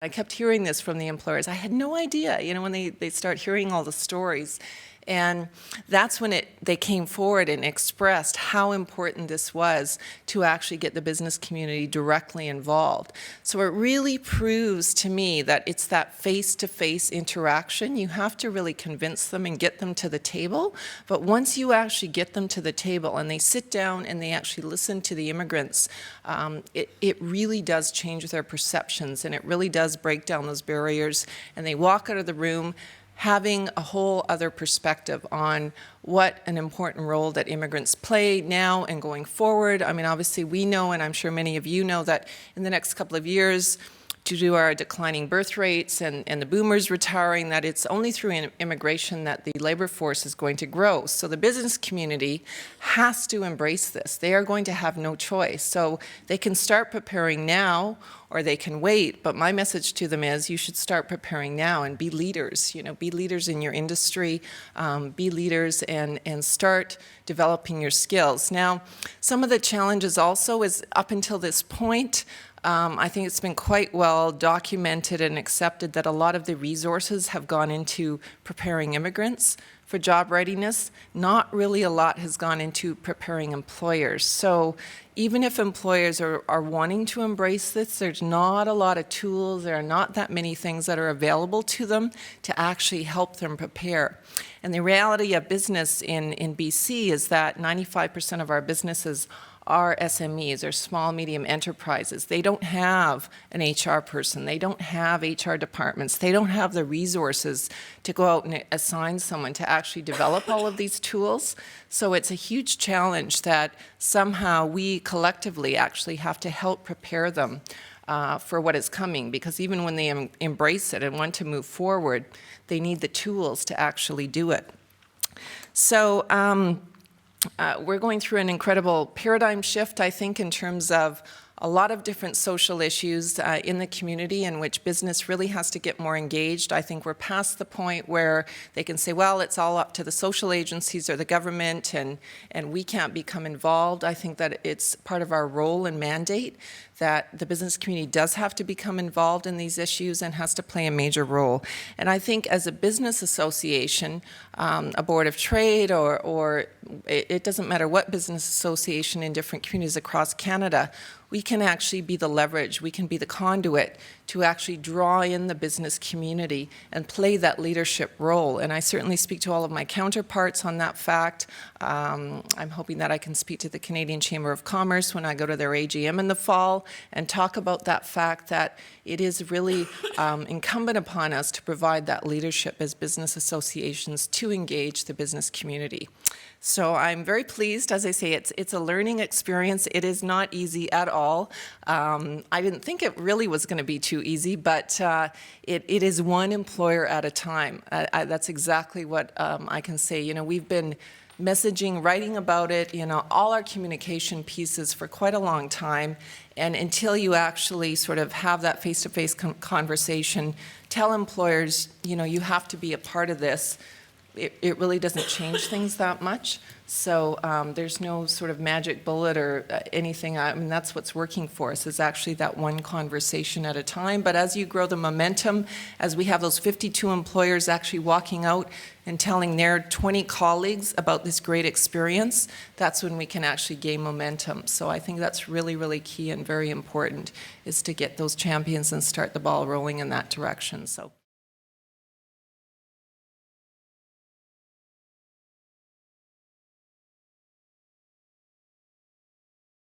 I kept hearing this from the employers. I had no idea, you know, when they start hearing all the stories. And that's when they came forward and expressed how important this was to actually get the business community directly involved. So it really proves to me that it's that face-to-face interaction. You have to really convince them and get them to the table. But once you actually get them to the table and they sit down and they actually listen to the immigrants, it really does change their perceptions, and it really does break down those barriers. And they walk out of the room having a whole other perspective on what an important role that immigrants play now and going forward. I mean, obviously we know, and I'm sure many of you know, that in the next couple of years, due to our declining birth rates and the boomers retiring, that it's only through immigration that the labor force is going to grow. So the business community has to embrace this. They are going to have no choice. So they can start preparing now, or they can wait, but my message to them is you should start preparing now and be leaders. You know, be leaders in your industry, be leaders and start developing your skills. Now, some of the challenges also is up until this point, I think it's been quite well documented and accepted that a lot of the resources have gone into preparing immigrants for job readiness. Not really a lot has gone into preparing employers. So even if employers are wanting to embrace this, there's not a lot of tools, there are not that many things that are available to them to actually help them prepare. And the reality of business in BC is that 95% of our businesses are SMEs, or small, medium enterprises. They don't have an HR person. They don't have HR departments. They don't have the resources to go out and assign someone to actually develop all of these tools. So it's a huge challenge that somehow we collectively actually have to help prepare them for what is coming, because even when they embrace it and want to move forward, they need the tools to actually do it. So we're going through an incredible paradigm shift, I think, in terms of a lot of different social issues in the community in which business really has to get more engaged. I think we're past the point where they can say, well, it's all up to the social agencies or the government and we can't become involved. I think that it's part of our role and mandate that the business community does have to become involved in these issues and has to play a major role. And I think as a business association, a board of trade, or it doesn't matter what business association in different communities across Canada, we can actually be the leverage, we can be the conduit to actually draw in the business community and play that leadership role. And I certainly speak to all of my counterparts on that fact. I'm hoping that I can speak to the Canadian Chamber of Commerce when I go to their AGM in the fall and talk about that fact that it is really incumbent upon us to provide that leadership as business associations to engage the business community. So I'm very pleased. As I say, it's a learning experience. It is not easy at all. I didn't think it really was going to be too easy, but it is one employer at a time. That's exactly what I can say. You know, we've been messaging, writing about it, you know, all our communication pieces for quite a long time. And until you actually sort of have that face-to-face conversation, tell employers, you know, you have to be a part of this. It really doesn't change things that much. So there's no sort of magic bullet or anything. I mean, that's what's working for us, is actually that one conversation at a time. But as you grow the momentum, as we have those 52 employers actually walking out and telling their 20 colleagues about this great experience, that's when we can actually gain momentum. So I think that's really, really key and very important, is to get those champions and start the ball rolling in that direction. So.